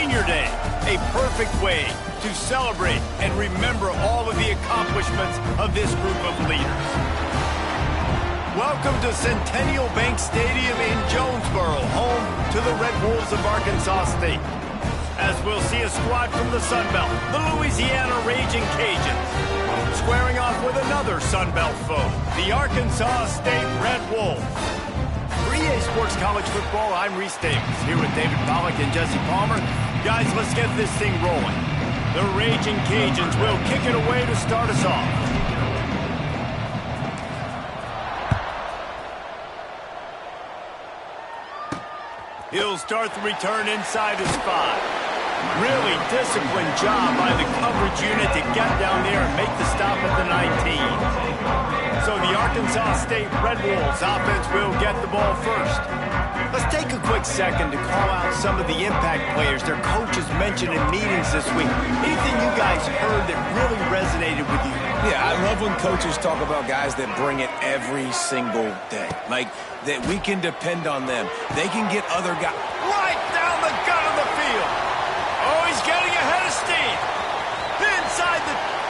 Senior Day, a perfect way to celebrate and remember all of the accomplishments of this group of leaders. Welcome to Centennial Bank Stadium in Jonesboro, home to the Red Wolves of Arkansas State. As we'll see a squad from the Sun Belt, the Louisiana Ragin Cajuns, squaring off with another Sun Belt foe, the Arkansas State Red Wolves. For EA Sports College Football, I'm Reese Davis, here with David Pollack and Jesse Palmer. Guys, let's get this thing rolling. The Ragin Cajuns will kick it away to start us off. He'll start the return inside his 5. Really disciplined job by the coverage unit to get down there and make the stop at the 19. So the Arkansas State Red Wolves offense will get the ball first. Let's take a quick second to call out some of the impact players their coaches mentioned in meetings this week. Anything you guys heard that really resonated with you? Yeah, I love when coaches talk about guys that bring it every single day. Like, that we can depend on them. They can get other guys right down the gut of the field. Oh, he's getting ahead of steam.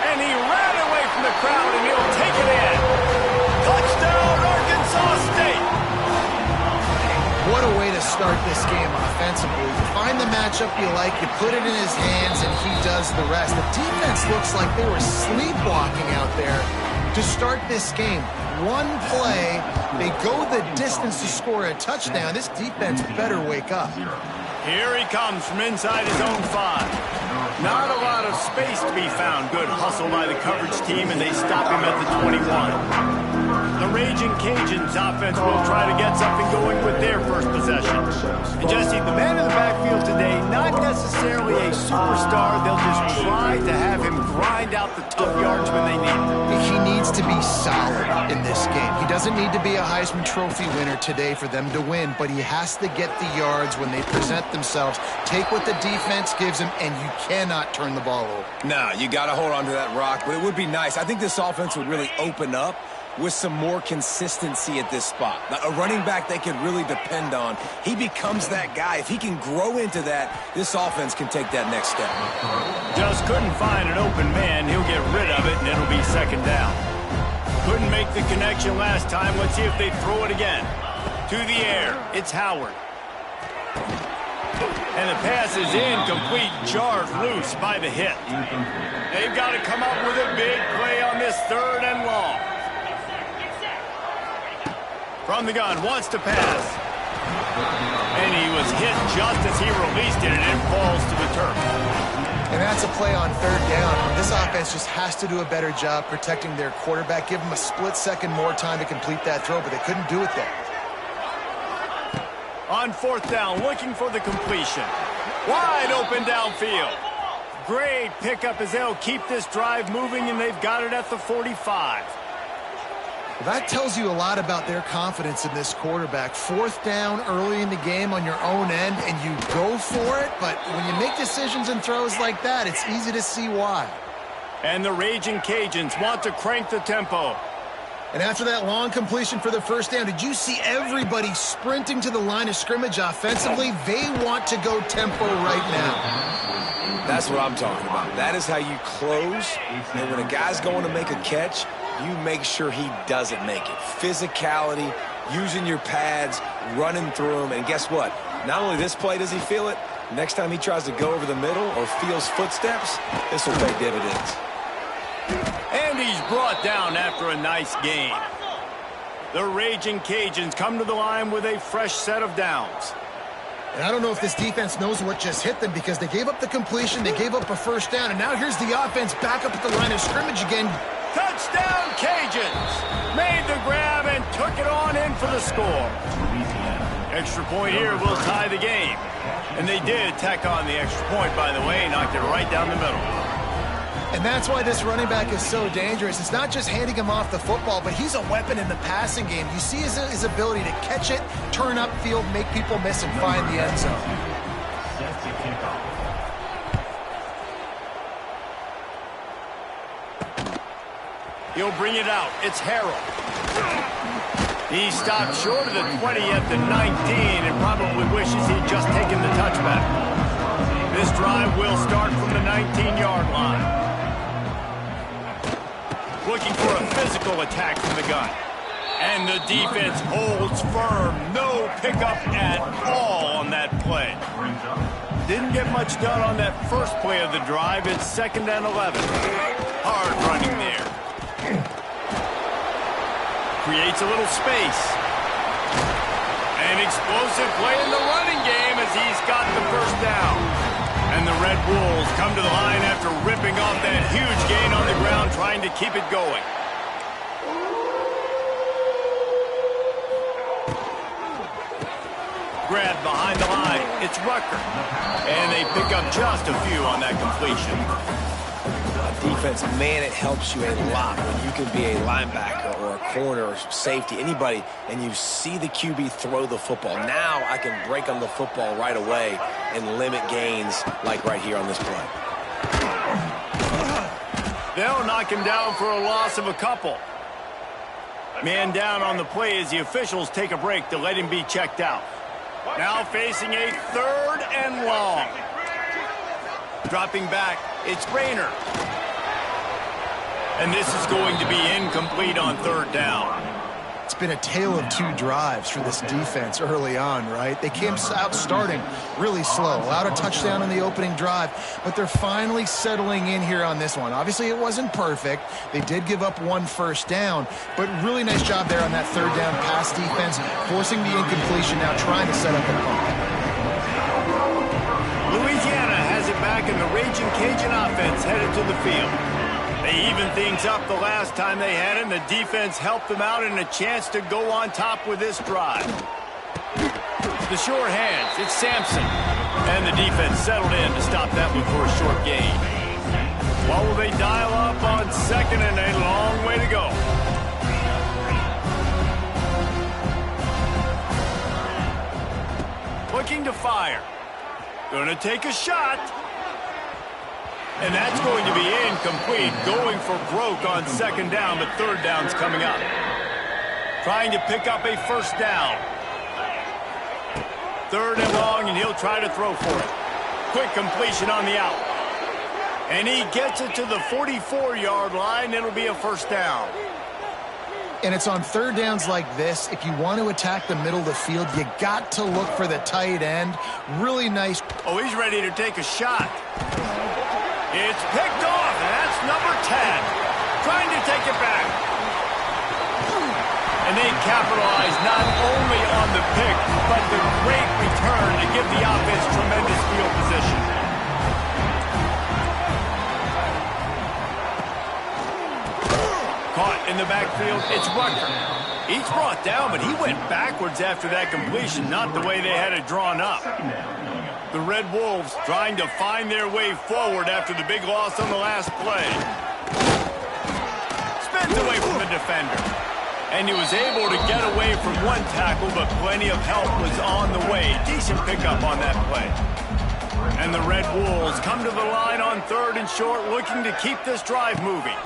And he ran away from the crowd, and he'll take it in. Touchdown, Arkansas State. What a way to start this game offensively. You find the matchup you like, you put it in his hands, and he does the rest. The defense looks like they were sleepwalking out there to start this game. One play, they go the distance to score a touchdown. This defense better wake up. Here he comes from inside his own 5. Not a lot of space to be found. Good hustle by the coverage team, and they stop him at the 21. The Ragin Cajuns offense will try to get something going with their first possession. And Jesse, the man in the backfield today, not necessarily a superstar. They'll just try to have him grind out the tough yards when they need it. He needs to be solid in this game. He doesn't need to be a Heisman Trophy winner today for them to win, but he has to get the yards when they present themselves. Take what the defense gives him, and you cannot turn the ball over. No, you got to hold on to that rock, but it would be nice. I think this offense would really open up with some more consistency at this spot. Now, a running back they can really depend on. He becomes that guy. If he can grow into that, this offense can take that next step. Just couldn't find an open man. He'll get rid of it, and it'll be second down. Couldn't make the connection last time. Let's see if they throw it again. To the air, it's Howard. And the pass is incomplete, jarred loose by the hit. They've got to come up with a big play on this 3rd and long. From the gun, wants to pass. And he was hit just as he released it, and it falls to the turf. And that's a play on 3rd down. This offense just has to do a better job protecting their quarterback. Give him a split second more time to complete that throw, but they couldn't do it there. On 4th down, looking for the completion. Wide open downfield. Great pickup as they'll keep this drive moving, and they've got it at the 45. Well, that tells you a lot about their confidence in this quarterback. 4th down early in the game on your own end, and you go for it, but when you make decisions and throws like that, it's easy to see why. And the Ragin Cajuns want to crank the tempo. And after that long completion for the 1st down, did you see everybody sprinting to the line of scrimmage offensively? They want to go tempo right now. That's what I'm talking about. That is how you close. And when a guy's going to make a catch, you make sure he doesn't make it. Physicality, using your pads, running through them. And guess what? Not only this play does he feel it, next time he tries to go over the middle or feels footsteps, this will pay dividends. And he's brought down after a nice gain. The Ragin Cajuns come to the line with a fresh set of downs. And I don't know if this defense knows what just hit them because they gave up the completion, they gave up a 1st down, and now here's the offense back up at the line of scrimmage again. Touchdown, Cajuns! Made the grab and took it on in for the score. Extra point here will tie the game. And they did tack on the extra point, by the way, knocked it right down the middle. And that's why this running back is so dangerous. It's not just handing him off the football, but he's a weapon in the passing game. You see his ability to catch it, turn upfield, make people miss, and find the end zone. He'll bring it out. It's Harrell. He stopped short of the 20 at the 19 and probably wishes he'd just taken the touchback. This looking for a physical attack from the gun. And the defense holds firm. No pickup at all on that play. Didn't get much done on that first play of the drive. It's 2nd and 11. Hard running there. Creates a little space. An explosive play in the running game as he's got the first down. And the Red Wolves come to the line after ripping off that huge gain on the ground, trying to keep it going. Grabbed behind the line. It's Rucker. And they pick up just a few on that completion. Defense, man, it helps you a lot when you can be a linebacker or a corner or safety, anybody, and you see the QB throw the football. Now I can break on the football right away and limit gains like right here on this play. They'll knock him down for a loss of a couple. Man down on the play as the officials take a break to let him be checked out. Now facing a 3rd and long. Dropping back, it's Rayner. And this is going to be incomplete on 3rd down. It's been a tale of 2 drives for this defense early on, right? They came out starting really slow, allowed a touchdown on the opening drive, but they're finally settling in here on this one. Obviously, it wasn't perfect. They did give up 1 first down, but really nice job there on that 3rd down pass defense, forcing the incompletion, now trying to set up a punt. Louisiana has it back, and the Ragin Cajun offense headed to the field. They evened things up the last time they had it, and the defense helped them out and a chance to go on top with this drive. The short hands, it's Sampson. And the defense settled in to stop that one for a short gain. What will they dial up on 2nd and a long way to go? Looking to fire. Gonna take a shot. And that's going to be incomplete, going for broke on 2nd down, but 3rd down's coming up. Trying to pick up a first down. 3rd and long, and he'll try to throw for it. Quick completion on the out. And he gets it to the 44-yard line. It'll be a first down. And it's on 3rd downs like this. If you want to attack the middle of the field, you got to look for the tight end. Really nice. Oh, he's ready to take a shot. It's picked off, and that's number 10. Trying to take it back. And they capitalize not only on the pick, but the great return to give the offense tremendous field position. Caught in the backfield, it's Rucker. He's brought down, but he went backwards after that completion, not the way they had it drawn up. The Red Wolves trying to find their way forward after the big loss on the last play. Spins away from the defender. And he was able to get away from 1 tackle, but plenty of help was on the way. Decent pickup on that play. And the Red Wolves come to the line on 3rd and short, looking to keep this drive moving.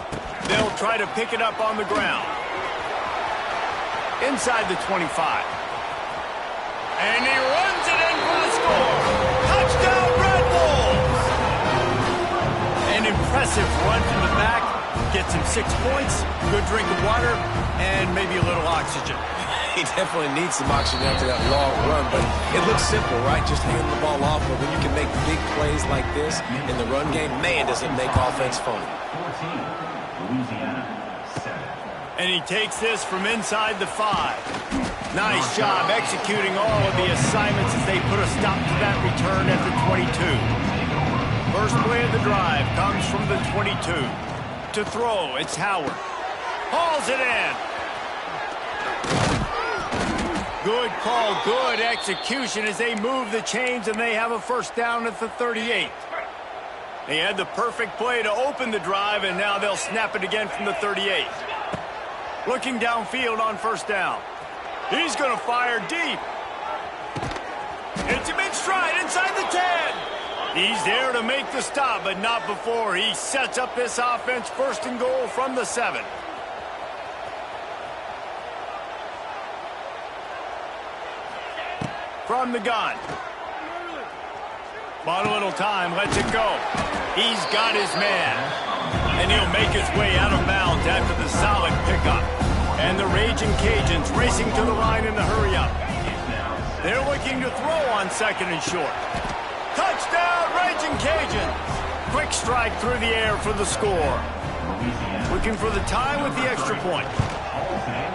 They'll try to pick it up on the ground. Inside the 25. And he runs it in for the score. Touchdown, Red Wolves! An impressive run from the back. Gets him 6 points, good drink of water, and maybe a little oxygen. He definitely needs some oxygen after that long run, but it looks simple, right? Just handing the ball off, but when you can make big plays like this in the run game, man, does it make offense fun. And he takes this from inside the 5. Nice job executing all of the assignments as they put a stop to that return at the 22. First play of the drive comes from the 22. To throw, it's Howard. Hauls it in. Good call, good execution as they move the chains, and they have a first down at the 38. They had the perfect play to open the drive, and now they'll snap it again from the 38. Looking downfield on first down. He's going to fire deep. It's him in stride inside the 10. He's there to make the stop, but not before he sets up this offense first and goal from the 7. From the gun. Bought a little time, lets it go. He's got his man. And he'll make his way out of bounds after the solid pickup. And the Ragin' Cajuns racing to the line in the hurry-up. They're looking to throw on 2nd and short. Touchdown, Ragin' Cajuns! Quick strike through the air for the score. Looking for the tie with the extra point.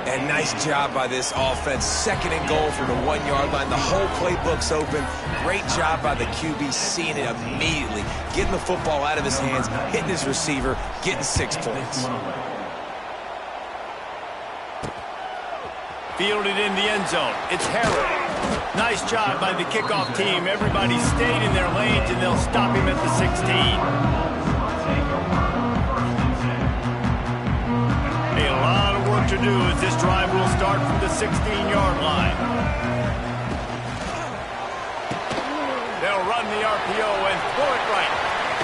And nice job by this offense. 2nd and goal from the 1-yard line. The whole playbook's open. Great job by the QB, seeing it immediately. Getting the football out of his hands, hitting his receiver, getting 6 points. Fielded in the end zone. It's Harrell. Nice job by the kickoff team. Everybody stayed in their lanes, and they'll stop him at the 16. A lot of work to do as this drive will start from the 16-yard line. They'll run the RPO and throw it right.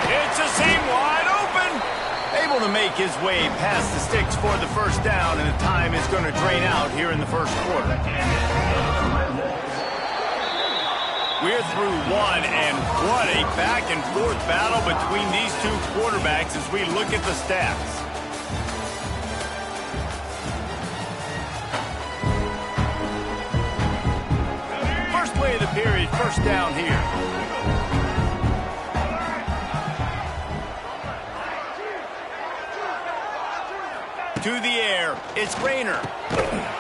It's a seam wide open. Able to make his way past the sticks for the first down, and the time is going to drain out here in the first quarter. We're through one, and what a back-and-forth battle between these two quarterbacks as we look at the stats. First play of the period, first down here. To the air, it's Rayner.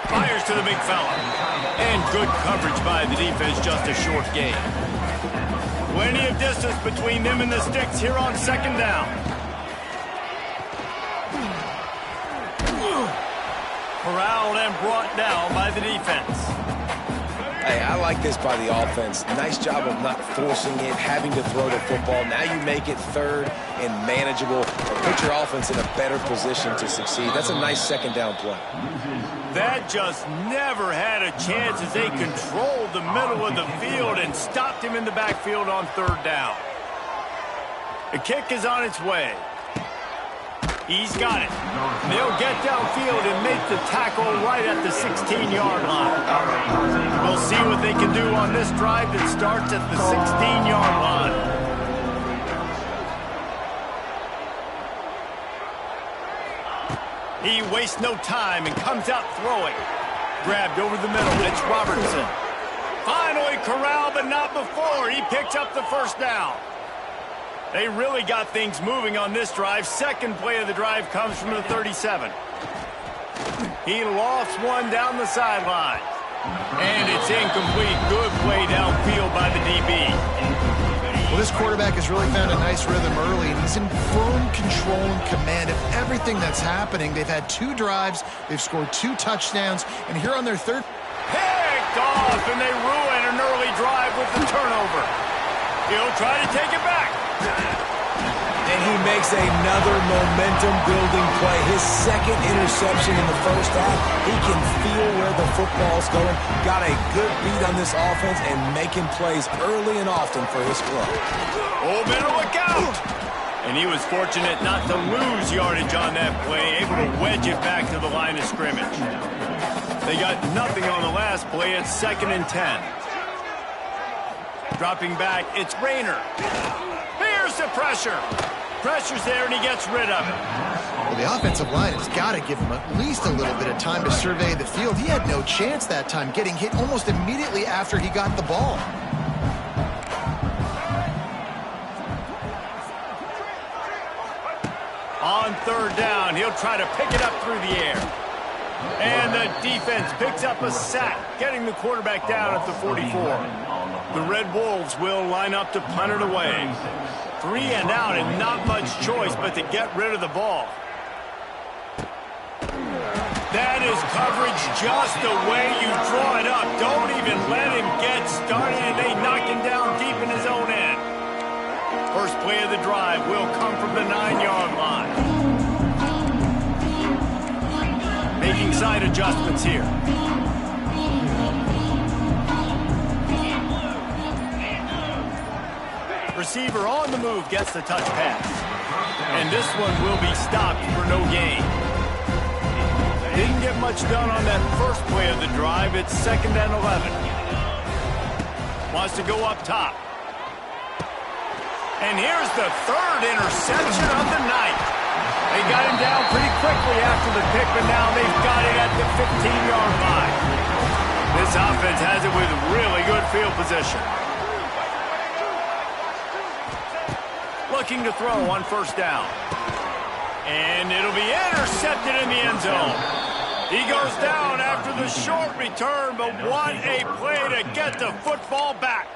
Fires to the big fella. And good coverage by the defense, just a short gain. Plenty of distance between them and the sticks here on 2nd down. Corralled and brought down by the defense. Hey, I like this by the offense. Nice job of not forcing it, having to throw the football. Now you make it 3rd and manageable. Put your offense in a better position to succeed. That's a nice 2nd down play. That just never had a chance as they controlled the middle of the field and stopped him in the backfield on 3rd down. The kick is on its way. He's got it. They'll get downfield and make the tackle right at the 16-yard line. We'll see what they can do on this drive that starts at the 16-yard line. He wastes no time and comes out throwing. Grabbed over the middle. It's Robertson. Finally corralled, but not before. He picks up the first down. They really got things moving on this drive. 2nd play of the drive comes from the 37. He lofts one down the sideline. And it's incomplete. Good play downfield by the DB. Well, this quarterback has really found a nice rhythm early, and he's in firm control and command of everything that's happening. They've had 2 drives. They've scored 2 touchdowns. And here on their 3rd... Picked off, and they ruin an early drive with the turnover. He'll try to take it back. And he makes another momentum-building play. His 2nd interception in the first half. He can feel where the football's going. Got a good beat on this offense and making plays early and often for his club. Oh, better look out! And he was fortunate not to lose yardage on that play, able to wedge it back to the line of scrimmage. They got nothing on the last play. It's 2nd and 10. Dropping back, it's Rayner. Here's the pressure. Pressure's there, and he gets rid of it. Well, the offensive line has got to give him at least a little bit of time to survey the field. He had no chance that time, getting hit almost immediately after he got the ball. On 3rd down, he'll try to pick it up through the air. And the defense picks up a sack, getting the quarterback down at the 44. The Red Wolves will line up to punt it away. 3 and out, and not much choice but to get rid of the ball. That is coverage just the way you draw it up. Don't even let him get started, and they knock him down deep in his own end. First play of the drive will come from the 9-yard line. Making side adjustments here. Receiver on the move gets the touch pass. And this one will be stopped for no gain. Didn't get much done on that first play of the drive. It's 2nd and 11. Wants to go up top. And here's the 3rd interception of the night. They got him down pretty quickly after the pick, but now they've got it at the 15-yard line. This offense has it with really good field position. Looking to throw on first down. And it'll be intercepted in the end zone. He goes down after the short return, but what a play to get the football back.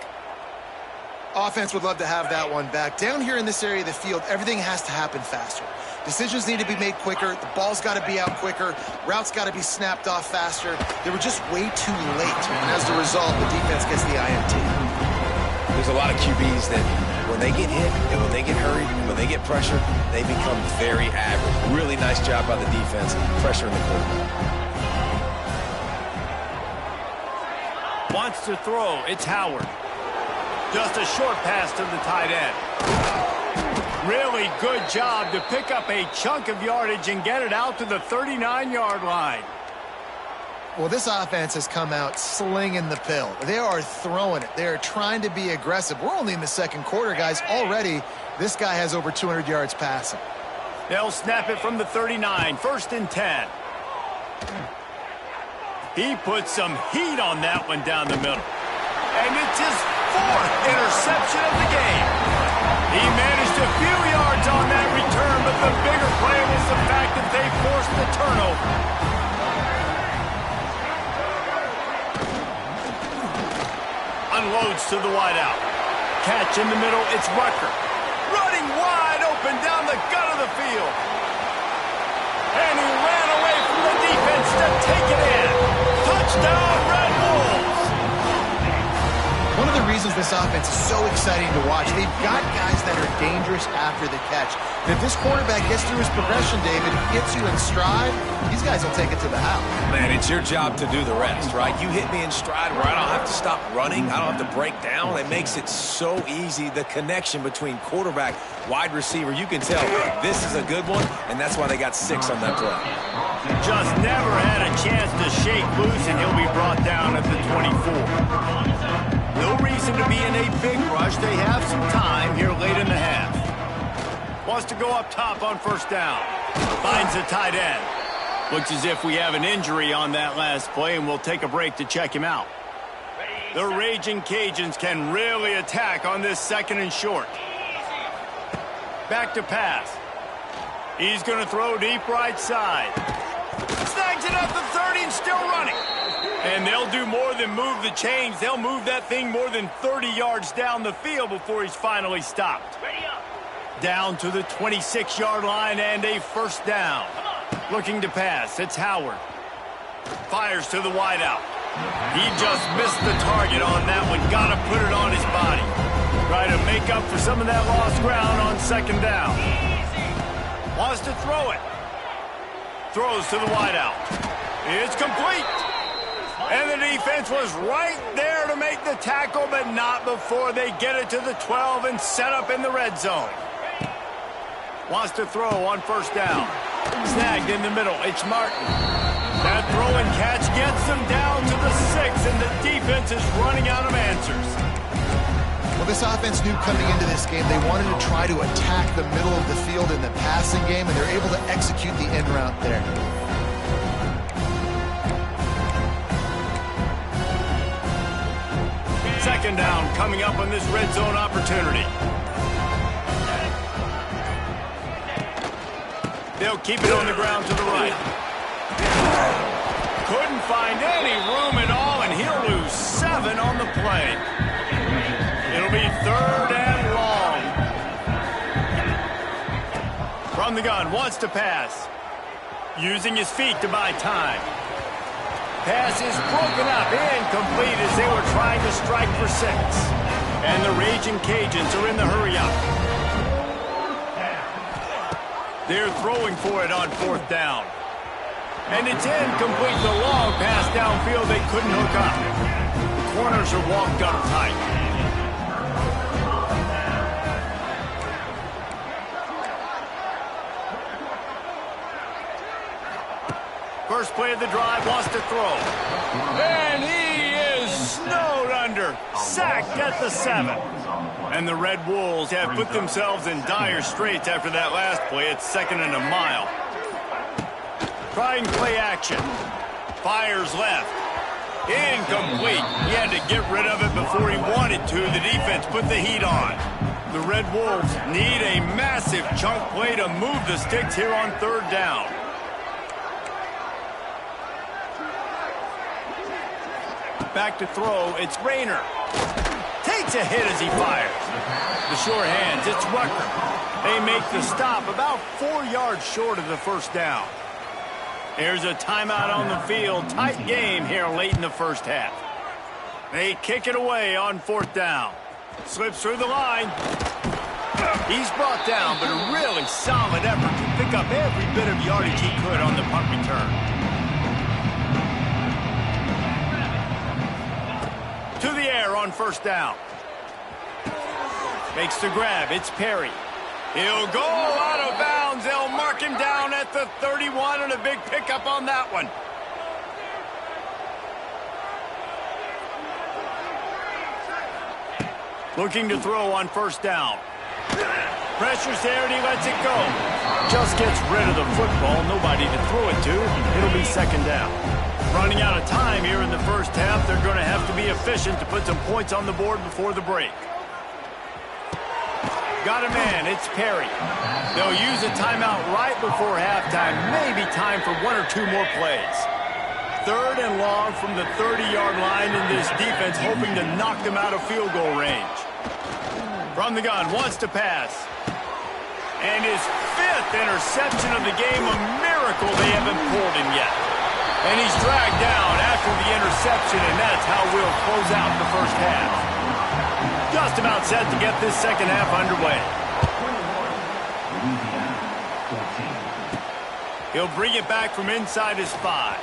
Offense would love to have that one back. Down here in this area of the field, everything has to happen faster. Decisions need to be made quicker. The ball's got to be out quicker. Routes got to be snapped off faster. They were just way too late. And as a result, the defense gets the INT. There's a lot of QBs that when they get hit and when they get hurried and when they get pressured, they become very average. Really nice job by the defense pressuring the quarterback. Wants to throw. It's Howard. Just a short pass to the tight end. Really good job to pick up a chunk of yardage and get it out to the 39-yard line. Well, this offense has come out slinging the pill. They are throwing it. They are trying to be aggressive. We're only in the second quarter, guys. Already, this guy has over 200 yards passing. They'll snap it from the 39, 1st and 10. He put some heat on that one down the middle. And it's his 4th interception of the game. He managed a few yards on that return, but the bigger play was the fact that they forced the turnover. Unloads to the wideout. Catch in the middle, it's Rucker. Running wide open down the gut of the field. And he ran away from the defense to take it in. Touchdown, Red Wolves! One of the reasons this offense is so exciting to watch, they've got guys that are dangerous after the catch. And if this quarterback gets through his progression, David, gets you in stride, these guys will take it to the house. Man, it's your job to do the rest, right? You hit me in stride where I don't have to stop running. I don't have to break down. It makes it so easy, the connection between quarterback, wide receiver. You can tell this is a good one, and that's why they got 6 on that play. Just never had a chance to shake loose, and he'll be brought down at the 24. No reason to be in a big rush. They have some time here late in the half. Wants to go up top on first down. Finds the tight end. Looks as if we have an injury on that last play, and we'll take a break to check him out. The Ragin' Cajuns can really attack on this 2nd and short. Back to pass. He's going to throw deep right side. Snags it up the 30 and still running. And they'll do more than move the chains. They'll move that thing more than 30 yards down the field before he's finally stopped. Down to the 26-yard line and a first down. Looking to pass. It's Howard. Fires to the wideout. He just missed the target on that one. Got to put it on his body. Try to make up for some of that lost ground on 2nd down. Wants to throw it. Throws to the wideout. It's complete. And the defense was right there to make the tackle, but not before they get it to the 12 and set up in the red zone. Wants to throw on first down. Snagged in the middle. It's Martin. That throw and catch gets them down to the 6, and the defense is running out of answers. Well, this offense knew coming into this game they wanted to try to attack the middle of the field in the passing game, and they're able to execute the end route there. Second down coming up on this red zone opportunity. They'll keep it on the ground to the right. Couldn't find any room at all, and he'll lose 7 on the play. It'll be 3rd and long. From the gun, wants to pass. Using his feet to buy time. Pass is broken up, incomplete as they were trying to strike for 6. And the Ragin' Cajuns are in the hurry-up. They're throwing for it on 4th down. And it's incomplete. The long pass downfield they couldn't hook up. The corners are walked up tight. First play of the drive, wants to throw. And he is snowed under, sacked at the 7. And the Red Wolves have put themselves in dire straits after that last play. It's 2nd and a mile. Trying play action. Fires left. Incomplete. He had to get rid of it before he wanted to. The defense put the heat on. The Red Wolves need a massive chunk play to move the sticks here on 3rd down. Back to throw, it's Rayner. Takes a hit as he fires. The sure hands, it's Rucker. They make the stop about 4 yards short of the 1st down. There's a timeout on the field. Tight game here late in the 1st half. They kick it away on 4th down. Slips through the line. He's brought down, but a really solid effort to pick up every bit of yardage he could on the punt return. To the air on 1st down. Makes the grab. It's Perry. He'll go out of bounds. They'll mark him down at the 31, and a big pickup on that one. Looking to throw on 1st down. Pressure's there, and he lets it go. Just gets rid of the football. Nobody to throw it to. It'll be 2nd down. Running out of time here in the 1st half. They're going to have to be efficient to put some points on the board before the break. Got a man. It's Perry. They'll use a timeout right before halftime. Maybe time for 1 or 2 more plays. 3rd and long from the 30-yard line, and this defense hoping to knock them out of field goal range. From the gun, wants to pass. And his 5th interception of the game, a miracle they haven't pulled him yet. And he's dragged down after the interception, and that's how we'll close out the 1st half. Just about set to get this 2nd half underway. He'll bring it back from inside his 5.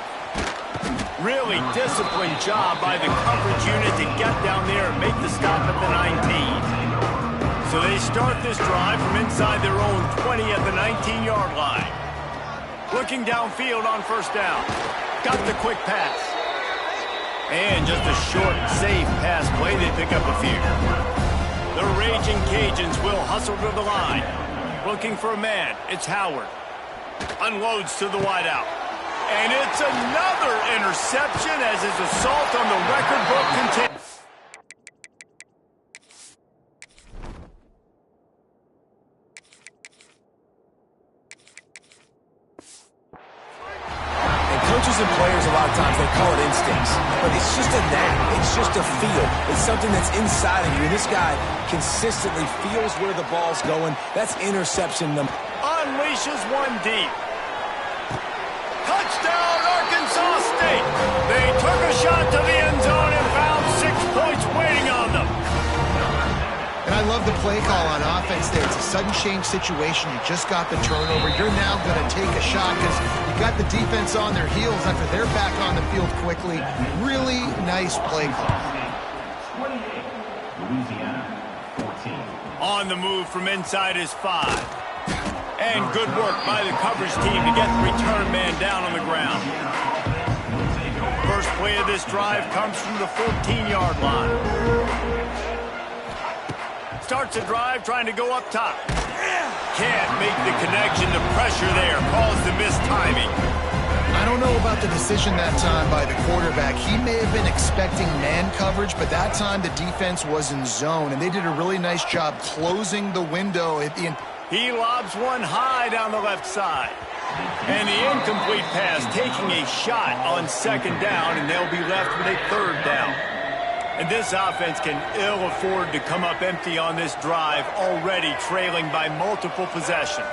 Really disciplined job by the coverage unit to get down there and make the stop at the 19. So they start this drive from inside their own 20 at the 19-yard line. Looking downfield on 1st down. Got the quick pass. And just a short, safe pass play. They pick up a few. The Raging Cajuns will hustle to the line. Looking for a man. It's Howard. Unloads to the wideout. And it's another interception as his assault on the record book continues. Coaches and players, a lot of times, they call it instincts. But it's just a knack. It's just a feel. It's something that's inside of you. And this guy consistently feels where the ball's going. That's interception number. Unleashes one deep. Touchdown, Arkansas State. They took a shot to the end zone and found 6 points waiting on them. And I love the play call on offense there. It's a sudden change situation. You just got the turnover. You're now going to take a shot because you got the defense on their heels after they're back on the field quickly. Really nice play call. On the move from inside his 5. And good work by the coverage team to get the return man down on the ground. First play of this drive comes from the 14-yard line. Starts a drive trying to go up top. Can't make the connection. The pressure there caused the missed timing. I don't know about the decision that time by the quarterback. He may have been expecting man coverage, but that time the defense was in zone, and they did a really nice job closing the window at the end. He lobs one high down the left side. And the incomplete pass taking a shot on 2nd down, and they'll be left with a 3rd down. And this offense can ill afford to come up empty on this drive, already trailing by multiple possessions.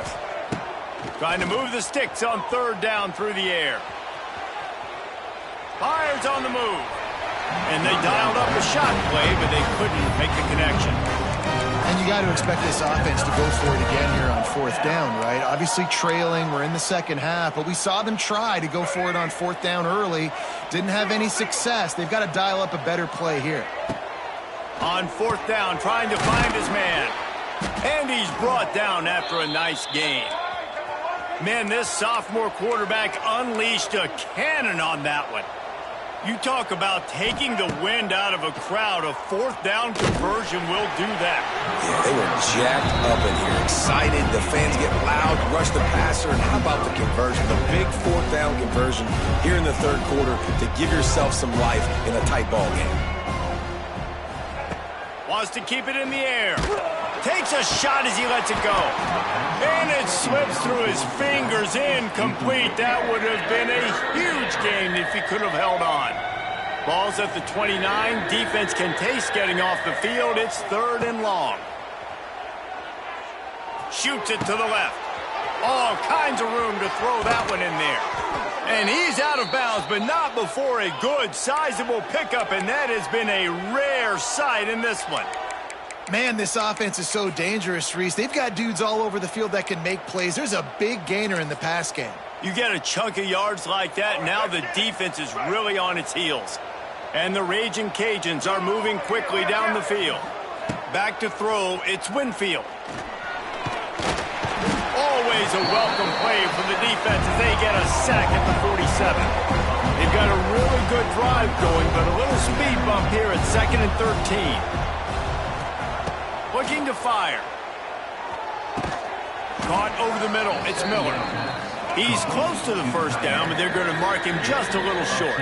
Trying to move the sticks on 3rd down through the air. Fires on the move. And they dialed up a shot play, but they couldn't make the connection. And you got to expect this offense to go for it again here on 4th down, right? Obviously trailing, we're in the 2nd half, but we saw them try to go for it on 4th down early. Didn't have any success. They've got to dial up a better play here. On 4th down, trying to find his man. And he's brought down after a nice gain. Man, this sophomore quarterback unleashed a cannon on that one. You talk about taking the wind out of a crowd. A fourth down conversion will do that. Yeah, they were jacked up in here, excited. The fans get loud, rush the passer, and how about the conversion? The big fourth down conversion here in the third quarter to give yourself some life in a tight ball game. Wants to keep it in the air. Takes a shot as he lets it go. And it slips through his fingers, incomplete. That would have been a huge gain if he could have held on. Ball's at the 29. Defense can taste getting off the field. It's 3rd and long. Shoots it to the left. All kinds of room to throw that one in there. And he's out of bounds, but not before a good, sizable pickup, and that has been a rare sight in this one. Man, this offense is so dangerous, Reese. They've got dudes all over the field that can make plays. There's a big gainer in the pass game. You get a chunk of yards like that, now the defense is really on its heels. And the Ragin' Cajuns are moving quickly down the field. Back to throw, it's Winfield. Always a welcome play for the defense as they get a sack at the 47. They've got a really good drive going, but a little speed bump here at 2nd and 13. Looking to fire. Caught over the middle. It's Miller. He's close to the first down, but they're going to mark him just a little short.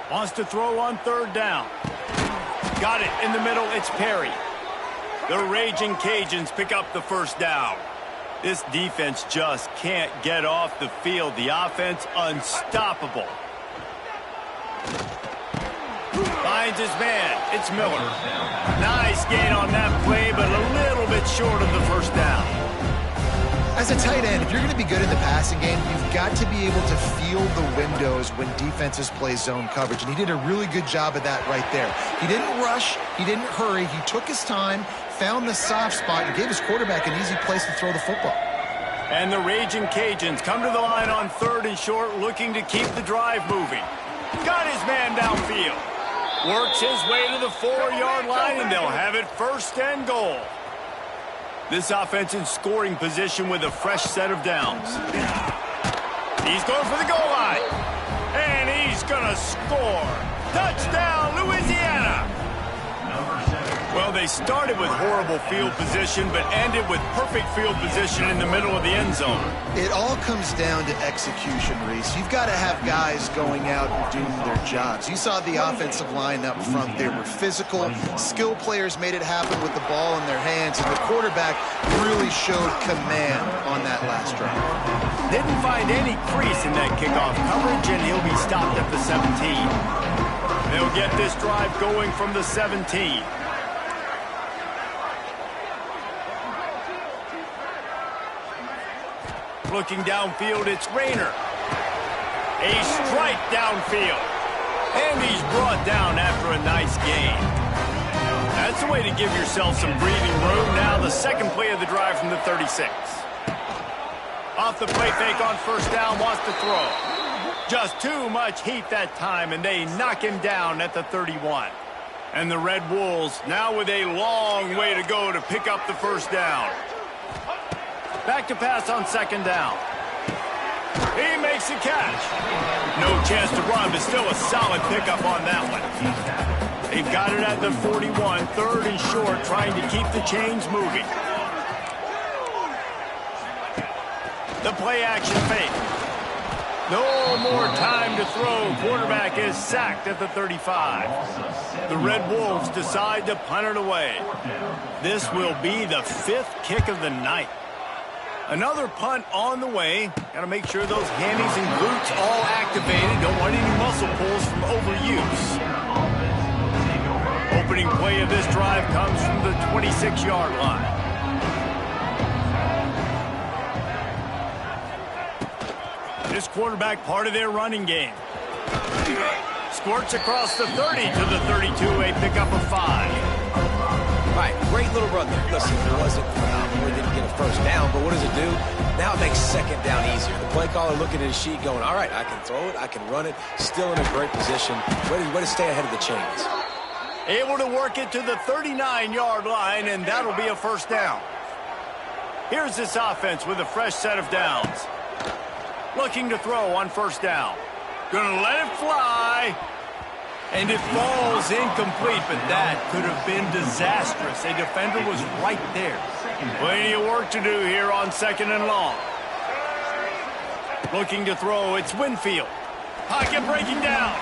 Wants to throw on 3rd down. Got it in the middle. It's Perry. The Ragin' Cajuns pick up the first down. This defense just can't get off the field. The offense unstoppable. Finds his man. It's Miller. Nice gain on that play, but a little bit short of the first down. As a tight end, if you're going to be good in the passing game, you've got to be able to feel the windows when defenses play zone coverage, and he did a really good job of that right there. He didn't rush. He didn't hurry. He took his time, found the soft spot, and gave his quarterback an easy place to throw the football. And the Ragin' Cajuns come to the line on 3rd and short, looking to keep the drive moving. Got his man downfield. Works his way to the 4-yard line, and they'll have it 1st and goal. This offense in scoring position with a fresh set of downs. He's going for the goal line. And he's going to score. Touchdown, Louisiana. Well, they started with horrible field position, but ended with perfect field position in the middle of the end zone. It all comes down to execution, Reese. You've got to have guys going out and doing their jobs. You saw the offensive line up front. They were physical. Skill players made it happen with the ball in their hands, and the quarterback really showed command on that last drive. Didn't find any crease in that kickoff coverage, and he'll be stopped at the 17. They'll get this drive going from the 17. Looking downfield, it's Rayner. A strike downfield. And he's brought down after a nice gain. That's the way to give yourself some breathing room. Now the second play of the drive from the 36. Off the play fake on 1st down, wants to throw. Just too much heat that time, and they knock him down at the 31. And the Red Wolves now with a long way to go to pick up the 1st down. Back to pass on 2nd down. He makes the catch. No chance to run, but still a solid pickup on that one. They've got it at the 41, 3rd and short, trying to keep the chains moving. The play action fake. No more time to throw. Quarterback is sacked at the 35. The Red Wolves decide to punt it away. This will be the 5th kick of the night. Another punt on the way. Got to make sure those hammies and glutes all activated. Don't want any muscle pulls from overuse. Opening play of this drive comes from the 26-yard line. This quarterback part of their running game. Squirts across the 30 to the 32, a pickup of 5. All right, great little run there. Listen, it wasn't phenomenal. He didn't get a 1st down, but what does it do? Now it makes 2nd down easier. The play caller looking at his sheet going, all right, I can throw it, I can run it, still in a great position. Way to stay ahead of the chains. Able to work it to the 39-yard line, and that'll be a 1st down. Here's this offense with a fresh set of downs. Looking to throw on first down. Gonna let it fly. And it falls incomplete, but that could have been disastrous. A defender was right there. Plenty of work to do here on 2nd and long. Looking to throw, it's Winfield. Pocket breaking down.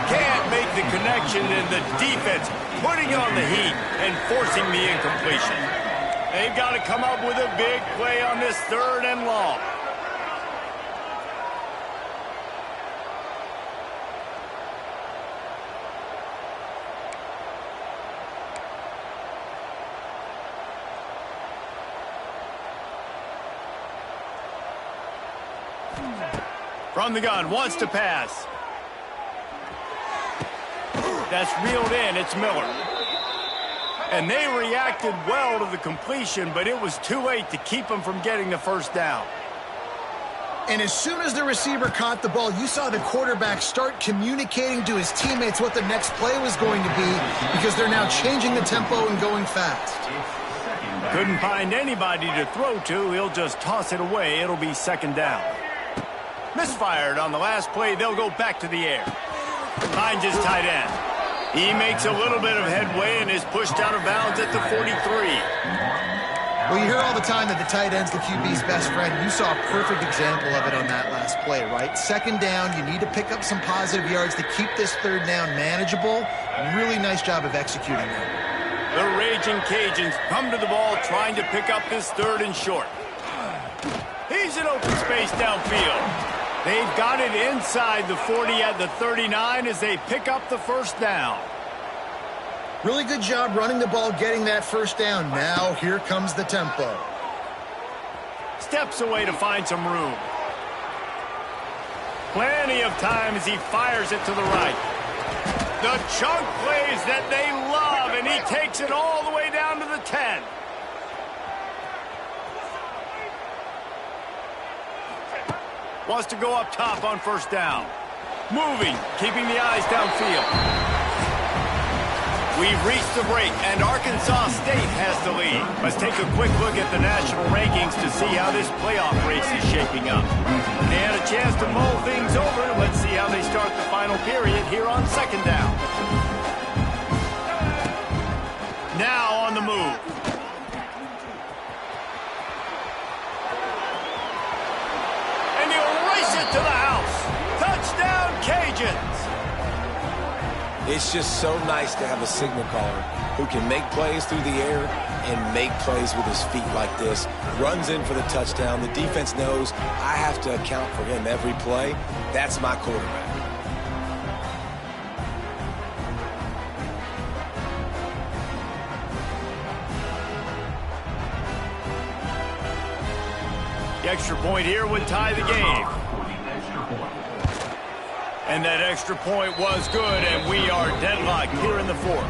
Can't make the connection, and the defense putting on the heat and forcing the incompletion. They've got to come up with a big play on this 3rd and long. From the gun, wants to pass. That's reeled in, it's Miller. And they reacted well to the completion, but it was too late to keep them from getting the first down. And as soon as the receiver caught the ball, you saw the quarterback start communicating to his teammates what the next play was going to be, because they're now changing the tempo and going fast. Couldn't find anybody to throw to. He'll just toss it away. It'll be 2nd down. Misfired on the last play. They'll go back to the air. Finds his tight end. He makes a little bit of headway and is pushed out of bounds at the 43. Well, you hear all the time that the tight end's the QB's best friend. You saw a perfect example of it on that last play, right? 2nd down, you need to pick up some positive yards to keep this 3rd down manageable. Really nice job of executing that. The Raging Cajuns come to the ball trying to pick up this 3rd and short. He's in open space downfield. They've got it inside the 40 at the 39 as they pick up the first down. Really good job running the ball, getting that first down. Now here comes the tempo. Steps away to find some room. Plenty of time as he fires it to the right. The chunk plays that they love, and he takes it all the way down to the 10. Wants to go up top on first down. Moving, keeping the eyes downfield. We've reached the break, and Arkansas State has the lead. Let's take a quick look at the national rankings to see how this playoff race is shaping up. They had a chance to mull things over. Let's see how they start the final period here on 2nd down. Now on the move. To the house. Touchdown, Cajuns. It's just so nice to have a signal caller who can make plays through the air and make plays with his feet like this. Runs in for the touchdown. The defense knows I have to account for him every play. That's my quarterback. The extra point here would tie the game. And that extra point was good, and we are deadlocked here in the 4th.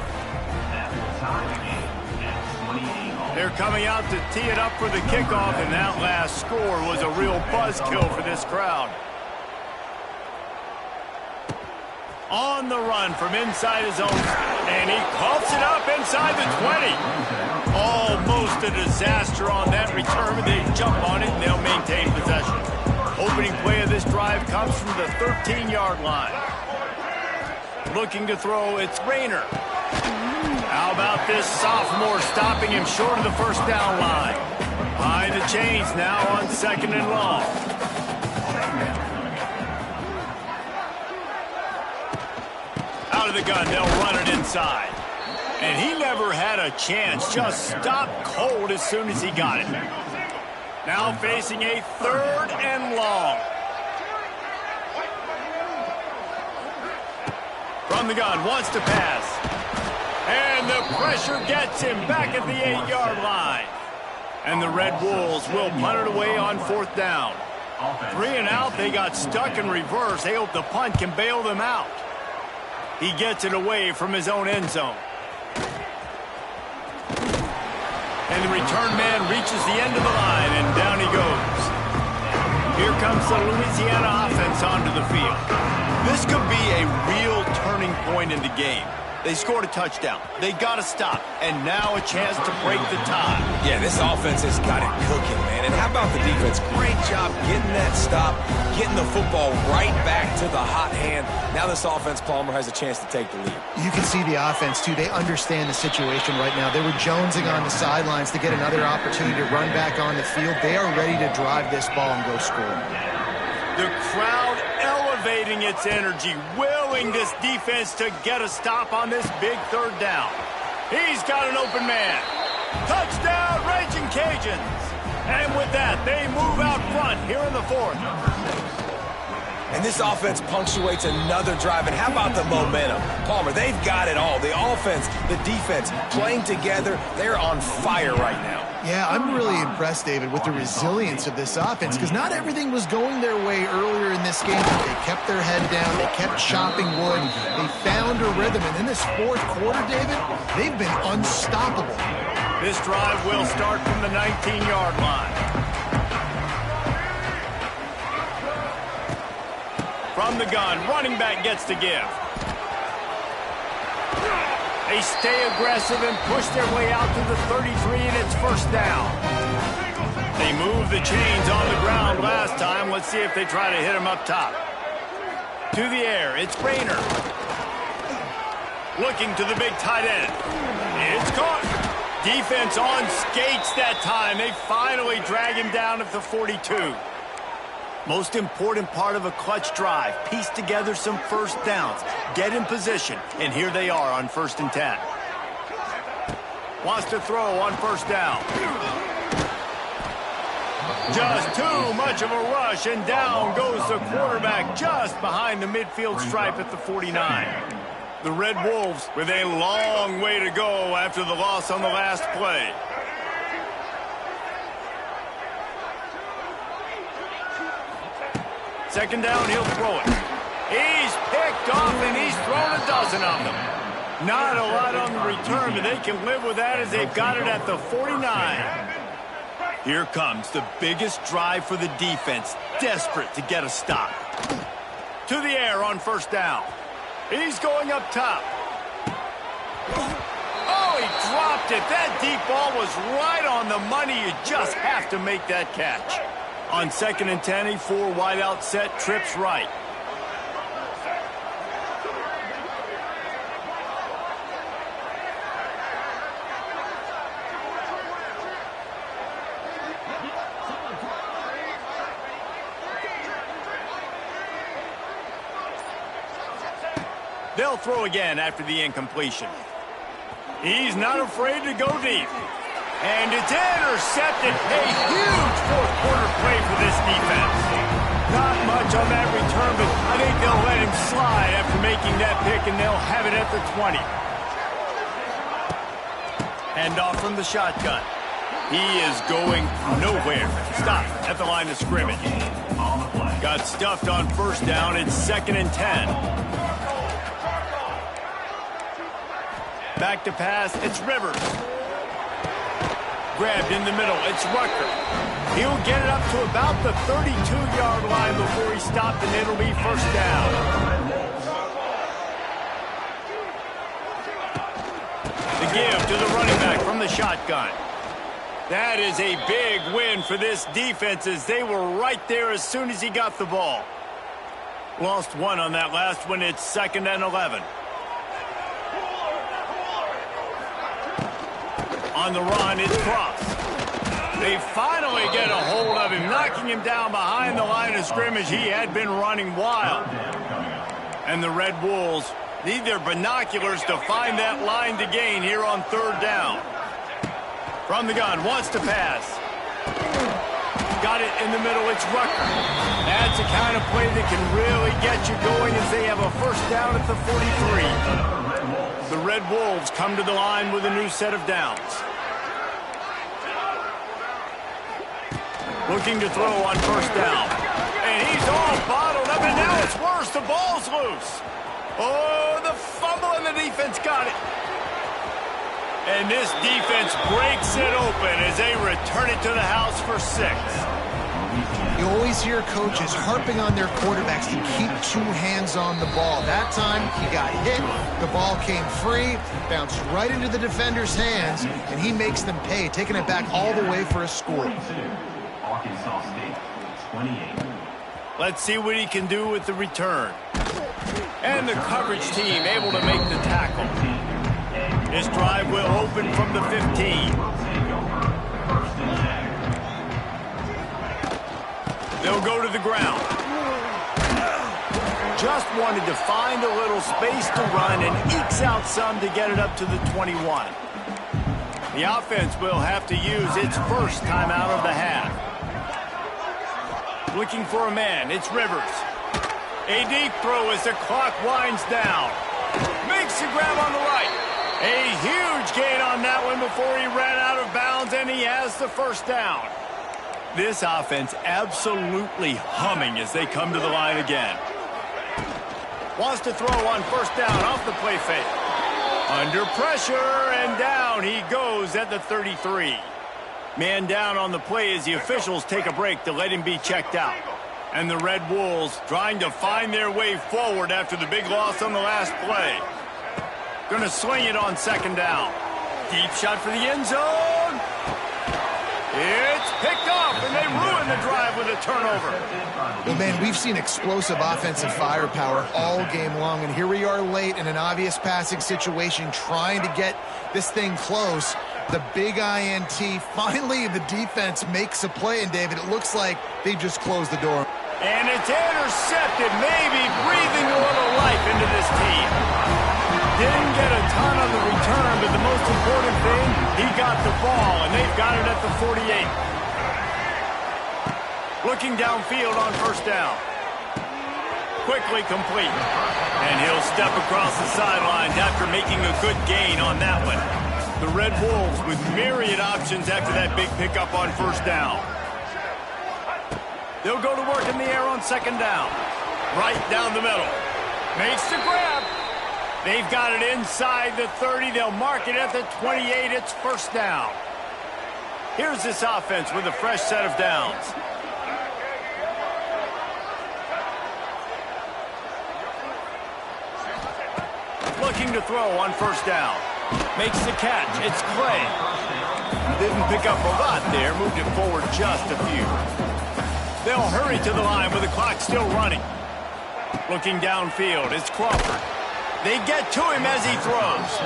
They're coming out to tee it up for the kickoff, and that last score was a real buzzkill for this crowd. On the run from inside his own, and he coughs it up inside the 20. Almost a disaster on that return, but they jump on it, and they'll maintain possession. Opening play of this drive comes from the 13-yard line. Looking to throw, it's Rayner. How about this sophomore stopping him short of the first down line? Behind the chains now on 2nd and long. Out of the gun, they'll run it inside. And he never had a chance, just stopped cold as soon as he got it. Now facing a 3rd and long. From the gun, wants to pass. And the pressure gets him back at the 8-yard line. And the Red Wolves will punt it away on 4th down. 3 and out, they got stuck in reverse. They hope the punt can bail them out. He gets it away from his own end zone. And the return man reaches the end of the line, and down he goes. Here comes the Louisiana offense onto the field. This could be a real turning point in the game. They scored a touchdown. They got to stop. And now a chance to break the tie. Yeah, this offense has got it cooking, man. And how about the defense? Great job getting that stop, getting the football right back to the hot hand. Now this offense, Palmer, has a chance to take the lead. You can see the offense, too. They understand the situation right now. They were jonesing on the sidelines to get another opportunity to run back on the field. They are ready to drive this ball and go score. The crowd elevating its energy, willing this defense to get a stop on this big third down. He's got an open man. Touchdown, Ragin Cajuns. And with that, they move out front here in the fourth. And this offense punctuates another drive. And how about the momentum? Palmer, they've got it all. The offense, the defense, playing together. They're on fire right now. Yeah, I'm really impressed, David, with the resilience of this offense, because not everything was going their way earlier in this game, but they kept their head down, they kept chopping wood, they found a rhythm, and in this fourth quarter, David, they've been unstoppable. This drive will start from the 19-yard line. From the gun, running back gets to give. They stay aggressive and push their way out to the 33, and it's first down. They move the chains on the ground last time. Let's see if they try to hit him up top. To the air, it's Rayner. Looking to the big tight end. It's caught. Defense on skates that time. They finally drag him down at the 42. Most important part of a clutch drive, piece together some first downs, get in position, and here they are on 1st and 10. Wants to throw on first down. Just too much of a rush, and down goes the quarterback just behind the midfield stripe at the 49. The Red Wolves with a long way to go after the loss on the last play. Second down, he'll throw it. He's picked off, and he's thrown a dozen of them. Not a lot on the return, but they can live with that as they've got it at the 49. Here comes the biggest drive for the defense, desperate to get a stop. To the air on first down. He's going up top. Oh, he dropped it. That deep ball was right on the money. You just have to make that catch. On 2nd and 10, a 4 wide out set, trips right. They'll throw again after the incompletion. He's not afraid to go deep. And it's intercepted. A huge fourth quarter play for this defense. Not much on that return, but I think they'll let him slide after making that pick, and they'll have it at the 20. Hand off from the shotgun. He is going nowhere. Stop at the line of scrimmage. Got stuffed on first down. It's 2nd and 10. Back to pass. It's Rivers. Grabbed in the middle. It's Rucker. He'll get it up to about the 32-yard line before he stopped, and it'll be first down. The give to the running back from the shotgun. That is a big win for this defense, as they were right there as soon as he got the ball. Lost one on that last one. It's 2nd and 11. On the run, it's Cross. They finally get a hold of him, knocking him down behind the line of scrimmage. He had been running wild. And the Red Wolves need their binoculars to find that line to gain here on 3rd down. From the gun, wants to pass. Got it in the middle, it's Rucker. That's the kind of play that can really get you going as they have a first down at the 43. The Red Wolves come to the line with a new set of downs. Looking to throw on first down. And he's all bottled up, and now it's worse. The ball's loose. Oh, the fumble, and the defense got it. And this defense breaks it open as they return it to the house for 6. You always hear coaches harping on their quarterbacks to keep 2 hands on the ball. That time, he got hit, the ball came free, bounced right into the defender's hands, and he makes them pay, taking it back all the way for a score. Arkansas State, 28. Let's see what he can do with the return. And the coverage team able to make the tackle. This drive will open from the 15. They'll go to the ground. Just wanted to find a little space to run and ekes out some to get it up to the 21. The offense will have to use its first timeout of the half. Looking for a man, it's Rivers. A deep throw as the clock winds down. Makes the grab on the right. A huge gain on that one before he ran out of bounds, and he has the first down. This offense absolutely humming as they come to the line again. Wants to throw on first down off the play fake. Under pressure, and down he goes at the 33. Man down on the play as the officials take a break to let him be checked out. And the Red Wolves trying to find their way forward after the big loss on the last play. Gonna swing it on second down. Deep shot for the end zone. It's picked off, and they ruin the drive with a turnover. Well, man, we've seen explosive offensive firepower all game long, and here we are late in an obvious passing situation trying to get this thing close. The big INT, finally the defense makes a play, and David, it looks like they just closed the door. And it's intercepted, maybe breathing a little life into this team. Didn't get a ton on the return, but the most important thing, he got the ball, and they've got it at the 48. Looking downfield on first down. Quickly complete. And he'll step across the sidelines after making a good gain on that one. The Red Wolves with myriad options after that big pickup on first down. They'll go to work in the air on second down. Right down the middle. Makes the grab. They've got it inside the 30. They'll mark it at the 28. It's first down. Here's this offense with a fresh set of downs. Looking to throw on first down. Makes the catch. It's Clay. Didn't pick up a lot there. Moved it forward just a few. They'll hurry to the line with the clock still running. Looking downfield. It's Crawford. They get to him as he throws.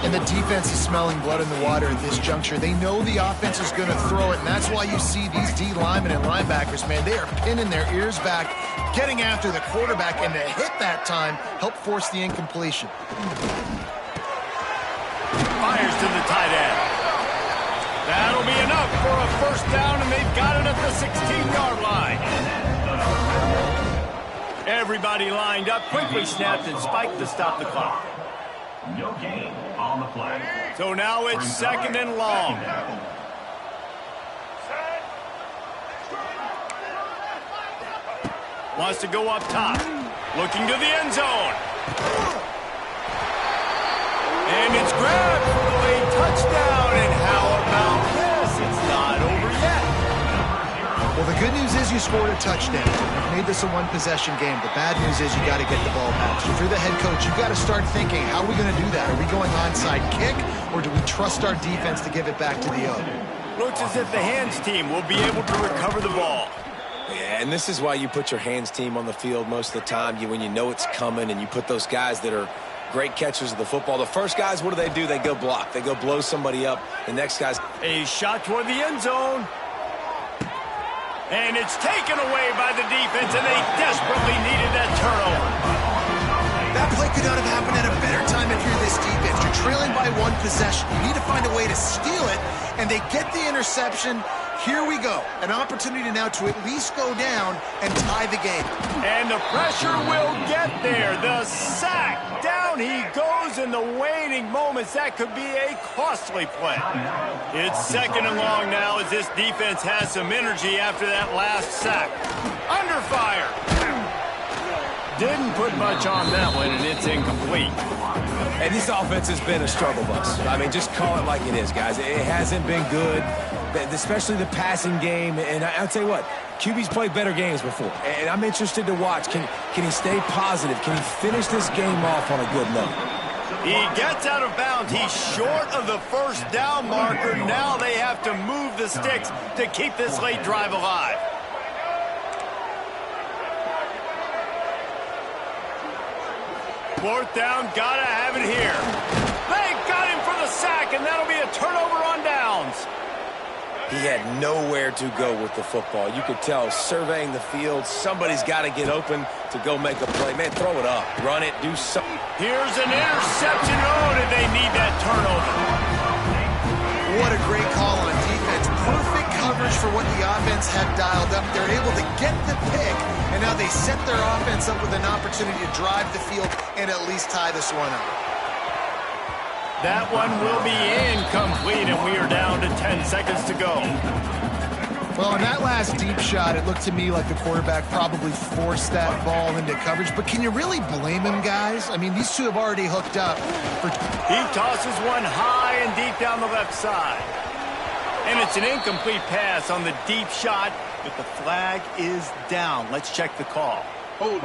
And the defense is smelling blood in the water at this juncture. They know the offense is going to throw it, and that's why you see these D linemen and linebackers, man, they are pinning their ears back, getting after the quarterback, and to hit that time, help force the incompletion. Fires to the tight end. That'll be enough for a first down, and they've got it at the 16-yard line. Everybody lined up, quickly snapped and spiked to stop the clock. No gain on the play. So now it's second and long. Wants to go up top. Looking to the end zone. And it's grabbed for the late touchdown. And how about this? It's not over yet. Well, the good news is you scored a touchdown. You've made this a one-possession game. The bad news is you got to get the ball back. So if you're the head coach, you've got to start thinking, how are we going to do that? Are we going onside kick, or do we trust our defense to give it back to the O? Looks as if the hands team will be able to recover the ball. Yeah, and this is why you put your hands team on the field most of the time. When you know it's coming, and you put those guys that are great catchers of the football. The first guys, what do? They go block. They go blow somebody up. The next guy's... A shot toward the end zone. And it's taken away by the defense, and they desperately needed that turnover. That play could not have happened at a better time if you're this defense. You're trailing by one possession. You need to find a way to steal it, and they get the interception. Here we go. An opportunity now to at least go down and tie the game. And the pressure will get there. The sack. Down he goes in the waning moments. That could be a costly play. It's second and long now as this defense has some energy after that last sack. Under fire. Didn't put much on that one, and it's incomplete. And this offense has been a struggle bus. I mean, just call it like it is, guys. It hasn't been good, especially the passing game. And I'll tell you what, QB's played better games before. And I'm interested to watch. Can he stay positive? Can he finish this game off on a good note? He gets out of bounds. He's short of the first down marker. Now they have to move the sticks to keep this late drive alive. Fourth down, gotta have it here. They got him for the sack, and that'll be a turnover on downs. He had nowhere to go with the football. You could tell, surveying the field, somebody's got to get open to go make a play. Man, throw it up, run it, do something. Here's an interception. Oh, did they need that turnover? What a great call on defense. Perfect coverage for what the offense had dialed up. They're able to get the pick, and now they set their offense up with an opportunity to drive the field and at least tie this one up. That one will be incomplete, and we are down to 10 seconds to go. Well, in that last deep shot, it looked to me like the quarterback probably forced that ball into coverage. But can you really blame him, guys? I mean, these two have already hooked up. He tosses one high and deep down the left side. And it's an incomplete pass on the deep shot, but the flag is down. Let's check the call. Hold.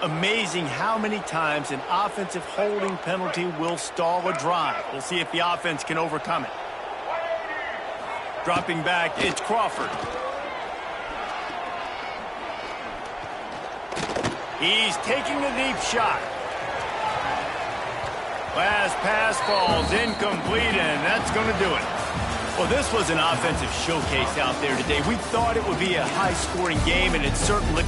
Amazing how many times an offensive holding penalty will stall a drive. We'll see if the offense can overcome it. Dropping back, it's Crawford. He's taking a deep shot. Last pass falls incomplete, and that's going to do it. Well, this was an offensive showcase out there today. We thought it would be a high-scoring game, and it certainly...